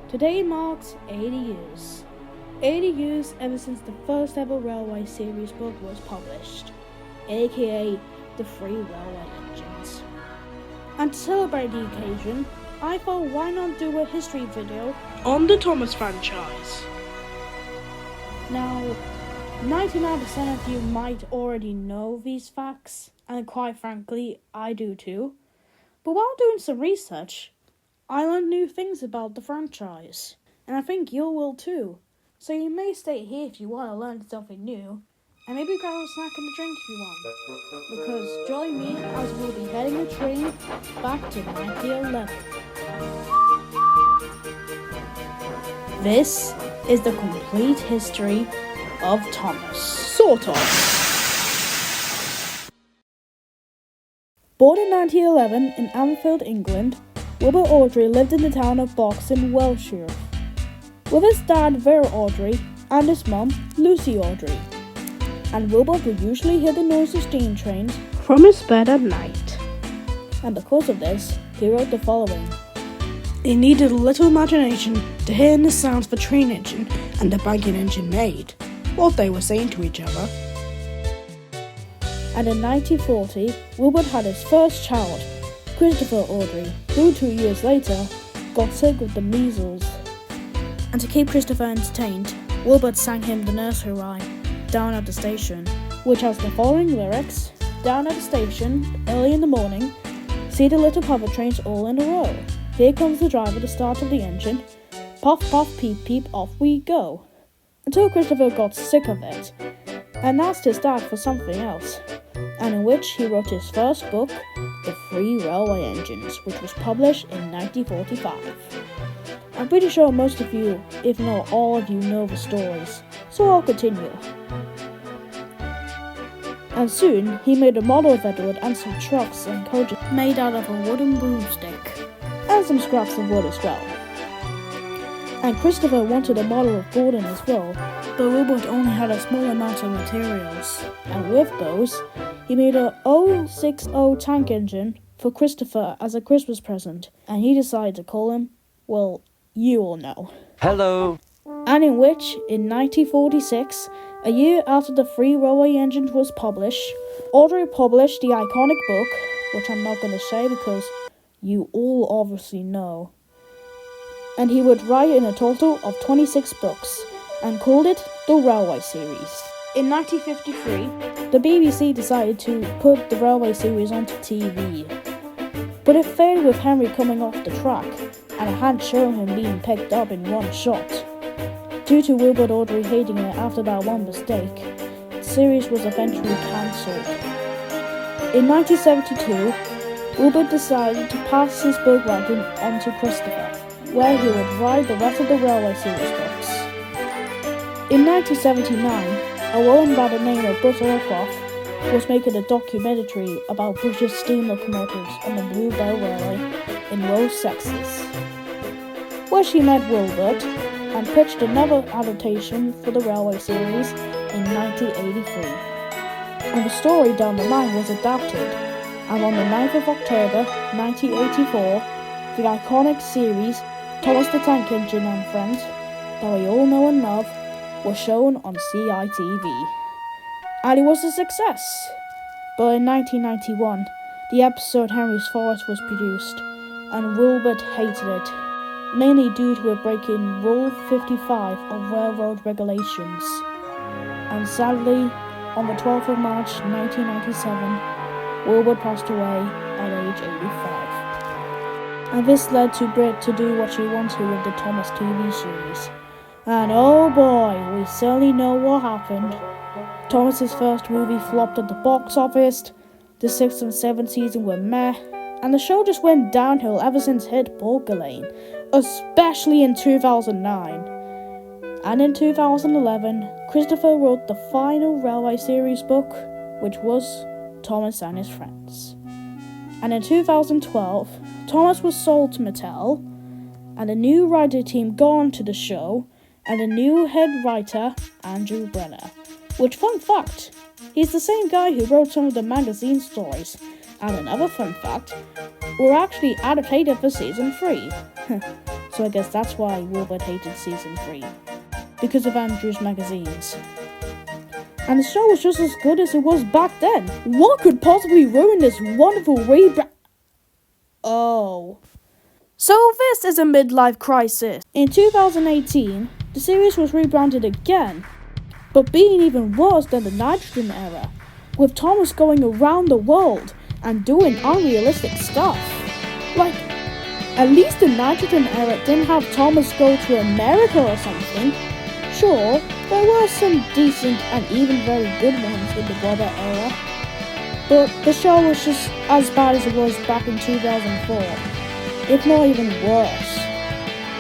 Today marks 80 years. 80 years ever since the first ever Railway Series book was published, aka the 3 Railway Engines. And to celebrate the occasion, I thought why not do a history video on the Thomas franchise. Now, 99% of you might already know these facts, and quite frankly, I do too. But while doing some research, I learned new things about the franchise, and I think you will too. So you may stay here if you want to learn something new, and maybe grab a snack and a drink if you want. Because join me as we'll be heading a train back to 1911. This is the complete history of Thomas. Sort of. Born in 1911 in Anfield, England, Wilbur Awdry lived in the town of Box in Wiltshire, with his dad Vera Awdry and his mum Lucy Awdry. And Wilbur would usually hear the noise of steam trains from his bed at night. And because of this, he wrote the following. He needed a little imagination to hear the sounds the train engine and the banking engine made, what they were saying to each other. And in 1940, Wilbur had his first child, Christopher Awdry, who 2 years later got sick with the measles. And to keep Christopher entertained, Wilbur sang him the nursery rhyme, Down at the Station, which has the following lyrics. Down at the station, early in the morning, see the little cover trains all in a row. Here comes the driver to start of the engine. Puff, puff, peep, peep, off we go. Until Christopher got sick of it, and asked his dad for something else, and in which he wrote his first book, The 3 Railway Engines, which was published in 1945. I'm pretty sure most of you, if not all of you, know the stories, so I'll continue. And soon, he made a model of Edward and some trucks and coaches made out of a wooden broomstick, and some scraps of wood as well. And Christopher wanted a model of Gordon as well, but Wilbur only had a small amount of materials, and with those, he made a 060 tank engine for Christopher as a Christmas present, and he decided to call him, well, you all know. Hello! And in which, in 1946, a year after the 3 Railway Engines was published, Awdry published the iconic book, which I'm not going to say because you all obviously know. And he would write in a total of 26 books, and called it the Railway Series. In 1953, the BBC decided to put the Railway Series onto TV. But it failed with Henry coming off the track, and it hadn't shown him being picked up in one shot. Due to Wilbur Awdry hating it after that one mistake, the series was eventually cancelled. In 1972, Wilbur decided to pass his book writing on to Christopher, where he would write the rest of the Railway Series books. In 1979, a woman by the name of Britt Allcroft was making a documentary about British steam locomotives on the Blue Bell Railway in Rose, Texas, where she met Wilbur and pitched another adaptation for the Railway Series in 1983. And the story down the line was adapted, and on the 9th of October 1984, the iconic series Thomas the Tank Engine and Friends, that we all know and love, was shown on CITV. And it was a success. But in 1991, the episode Henry's Forest was produced, and Wilbur hated it, mainly due to it breaking Rule 55 of railroad regulations. And sadly, on the 12th of March 1997, Wilbur passed away at age 85. And this led to Britt to do what she wanted with the Thomas TV series. And oh boy, we certainly know what happened. Thomas's first movie flopped at the box office, the 6th and 7th season were meh, and the show just went downhill ever since hit Polka Lane, especially in 2009. And in 2011, Christopher wrote the final Railway Series book, which was Thomas and His Friends. And in 2012, Thomas was sold to Mattel, and a new writer team got onto the show, and a new head writer, Andrew Brenner. Which, fun fact, he's the same guy who wrote some of the magazine stories. And another fun fact, were actually adapted for season 3. So I guess that's why Wilbert hated season 3. Because of Andrew's magazines. And the show was just as good as it was back then. What could possibly ruin this wonderful rebrand? Oh. So this is a midlife crisis. In 2018, the series was rebranded again, but being even worse than the Nitrogen era, with Thomas going around the world and doing unrealistic stuff. Like, at least the Nitrogen era didn't have Thomas go to America or something. Sure, there were some decent and even very good ones in the Brother era, but the show was just as bad as it was back in 2004, if not even worse.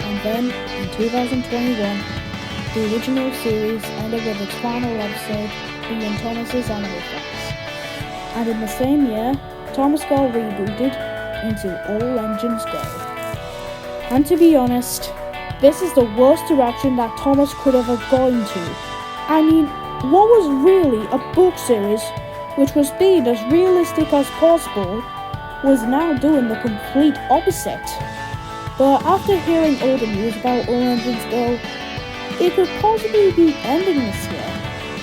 And then, in 2021, the original series ended with its final episode being Thomas's Animal Friends. And in the same year, Thomas got rebooted into All Engines Go. And to be honest, this is the worst direction that Thomas could have gone to. I mean, what was really a book series which was being as realistic as possible was now doing the complete opposite. But after hearing all the news about All Engines Go, it could possibly be ending this year.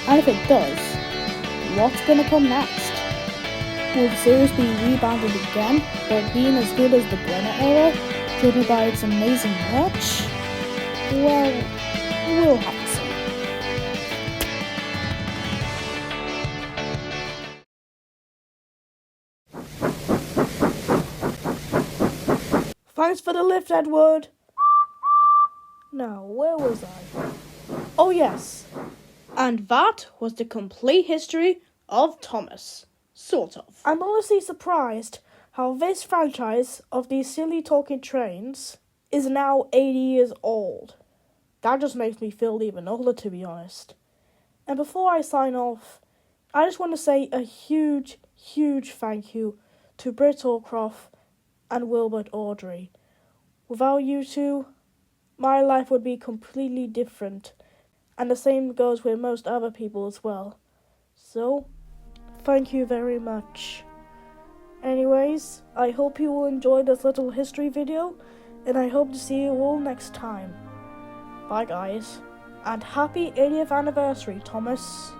And if it does, what's gonna come next? Will the series be rebounded again, but being as good as the Brenner era, driven by its amazing merch? Well, we'll have to see. Thanks for the lift, Edward. Now, where was I? Oh yes. And that was the complete history of Thomas. Sort of. I'm honestly surprised how this franchise of these silly talking trains is now 80 years old. That just makes me feel even older, to be honest. And before I sign off, I just want to say a huge, huge thank you to Britt Allcroft and Wilbert Audrey. Without you two, my life would be completely different. And the same goes with most other people as well. So, thank you very much. Anyways, I hope you will enjoy this little history video, and I hope to see you all next time. Bye guys, and happy 80th anniversary, Thomas.